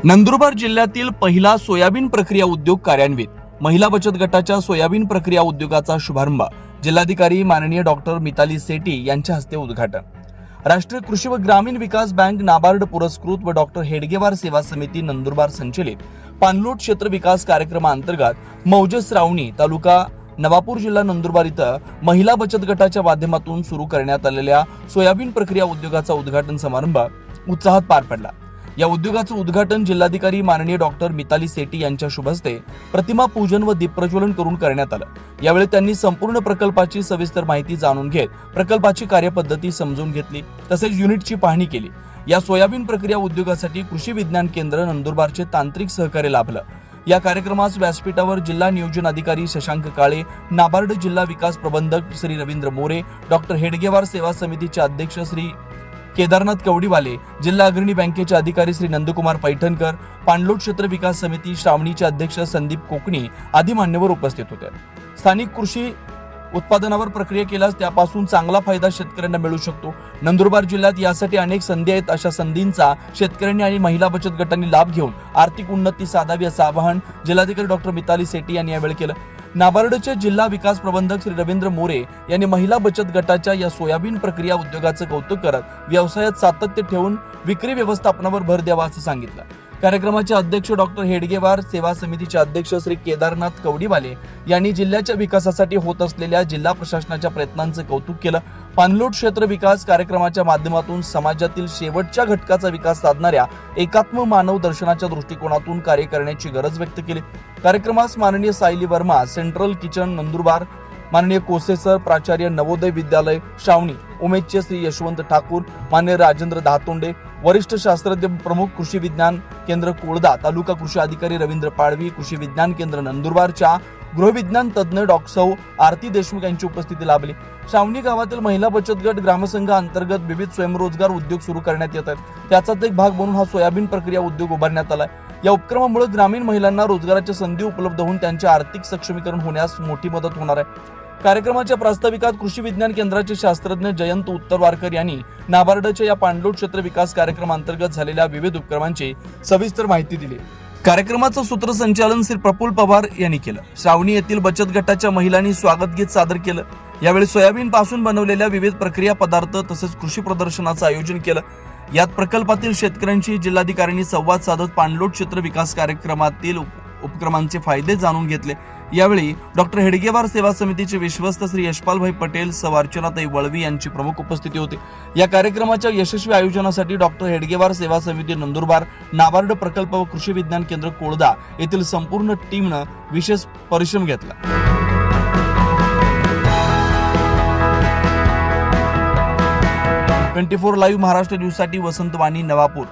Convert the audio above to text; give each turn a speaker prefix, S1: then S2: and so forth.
S1: नंदुरबार जिल्ह्यातील पहिला सोयाबीन प्रक्रिया उद्योग कार्यान्वित. महिला बचत गटाच्या सोयाबीन प्रक्रिया उद्योगाचा शुभारंभ. जिल्हाधिकारी माननीय डॉक्टर मिताली सेठी यांच्या हस्ते उद्घाटन. राष्ट्रीय कृषी व ग्रामीण विकास बँक नाबार्ड पुरस्कृत व डॉक्टर हेडगेवार सेवा समिती नंदुरबार संचलित पाणलोट क्षेत्र विकास कार्यक्रमाअंतर्गत मौजे श्रावणी तालुका नवापूर जिल्हा नंदुरबार इथं महिला बचत गटाच्या माध्यमातून सुरू करण्यात आलेल्या सोयाबीन प्रक्रिया उद्योगाचा उद्घाटन समारंभ उत्साहात पार पडला. या उद्योगाचं उद्घाटन जिल्हाधिकारी माननीय डॉक्टर मिताली सेठी यांच्या शुभ हस्ते प्रतिमा पूजन व दीप प्रज्वलन करून करण्यात आलं. यावेळी त्यांनी संपूर्ण प्रकल्पाची सविस्तर माहिती जाणून घेत प्रकल्पाची कार्यपद्धती समजून घेतली, तसेच युनिटची पाहणी केली. या सोयाबीन प्रक्रिया उद्योगासाठी कृषी विज्ञान केंद्र नंदुरबारचे तांत्रिक सहकार्य लाभलं. या कार्यक्रमास व्यासपीठावर जिल्हा नियोजन अधिकारी शशांक काळे, नाबार्ड जिल्हा विकास प्रबंधक श्री रवींद्र मोरे, डॉक्टर हेडगेवार सेवा समितीचे अध्यक्ष श्री केदारनाथ कवडीवाले, जिल्हा अग्रणी बँकेचे अधिकारी श्री नंदकुमार पैठणकर, पाणलोट क्षेत्र विकास समिती श्रावणीचे अध्यक्ष संदीप कोकणी आदी मान्यवर उपस्थित होते. स्थानिक कृषी उत्पादनावर प्रक्रिया केल्यास त्यापासून चांगला फायदा शेतकऱ्यांना मिळू शकतो. नंदुरबार जिल्ह्यात यासाठी अनेक संधी आहेत. अशा संधींचा शेतकऱ्यांनी आणि महिला बचत गटांनी लाभ घेऊन आर्थिक उन्नती साधावी असं आवाहन जिल्हाधिकारी डॉक्टर मिताली सेठी यांनी यावेळी केलं. नाबार्डचे जिल्हा विकास प्रबंधक श्री रवींद्र मोरे यांनी महिला बचत गटाच्या या सोयाबीन प्रक्रिया उद्योगाचं कौतुक करत व्यवसायात सातत्य ठेवून विक्री व्यवस्थापनावर भर द्यावा असं सांगितलं. कार्यक्रमाचे अध्यक्ष डॉक्टर हेडगेवार सेवा समितीचे अध्यक्ष श्री केदारनाथ कवडीवाले यांनी जिल्ह्याच्या विकासासाठी होत असलेल्या जिल्हा प्रशासनाच्या प्रयत्नांचं कौतुक केलं. पाणलोट क्षेत्र विकास कार्यक्रमाच्या माध्यमातून समाजातील शेवटच्या घटकाचा विकास साधणाऱ्या एकात्म मानव दर्शनाच्या दृष्टिकोनातून कार्य करण्याची गरज व्यक्त केली. कार्यक्रमास माननीय सायली वर्मा, सेंट्रल किचन नंदुरबार, माननीय कोसे सर, प्राचार्य नवोदय विद्यालय श्रावणी, उमेदचे श्री यशवंत ठाकूर, माननीय राजेंद्र दातोंडे, वरिष्ठ शास्त्रज्ञ प्रमुख कृषी विज्ञान केंद्र कोळदा, तालुका कृषी अधिकारी रवींद्र पाडवी, कृषी विज्ञान केंद्र नंदुरबारच्या गृहविज्ञान तज्ज्ञ डॉक्टर आरती देशमुख यांची उपस्थिती लाभली. श्रावणी गावातील महिला बचत गट ग्रामसंघ अंतर्गत विविध स्वयंरोजगार उद्योग सुरू करण्यात येत आहेत. त्याचाच एक भाग म्हणून हा सोयाबीन प्रक्रिया उद्योग उभारण्यात आलाय. या उपक्रमामुळे ग्रामीण महिलांना रोजगाराच्या संधी उपलब्ध होऊन त्यांचे आर्थिक सक्षमीकरण होण्यास मोठी मदत होणार आहे. कार्यक्रमाच्या प्रास्ताविकात कृषी विज्ञान केंद्राचे शास्त्रज्ञ जयंत उत्तरवारकर यांनी नाबार्डच्या या पाणलोट क्षेत्र विकास कार्यक्रमांतर्गत झालेल्या विविध उपक्रमांची सविस्तर माहिती दिली. कार्यक्रमाचं सूत्रसंचालन श्री प्रफुल्ल पवार यांनी केलं. श्रावणी येथील बचत गटाच्या महिलांनी स्वागत गीत सादर केलं. यावेळी सोयाबीन पासून बनवलेल्या विविध प्रक्रिया पदार्थ तसेच कृषी प्रदर्शनाचं आयोजन केलं. यात प्रकल्पातील शेतकऱ्यांशी जिल्हाधिकाऱ्यांनी संवाद साधत पाणलोट क्षेत्र विकास कार्यक्रमातील उपक्रमांचे फायदे जाणून घेतले. यावेळी डॉक्टर हेडगेवार सेवा समितीचे विश्वस्त श्री यशपालभाई पटेल, सौ अर्चनाताई वळवी यांची प्रमुख उपस्थिती होती. या कार्यक्रमाच्या यशस्वी आयोजनासाठी डॉक्टर हेडगेवार सेवा समिती नंदुरबार, नाबार्ड प्रकल्प व कृषी विज्ञान केंद्र कोळदा येथील संपूर्ण टीमनं विशेष परिश्रम घेतला. 24 लाईव्ह महाराष्ट्र न्यूजसाठी वसंत वाणी, नवापूर.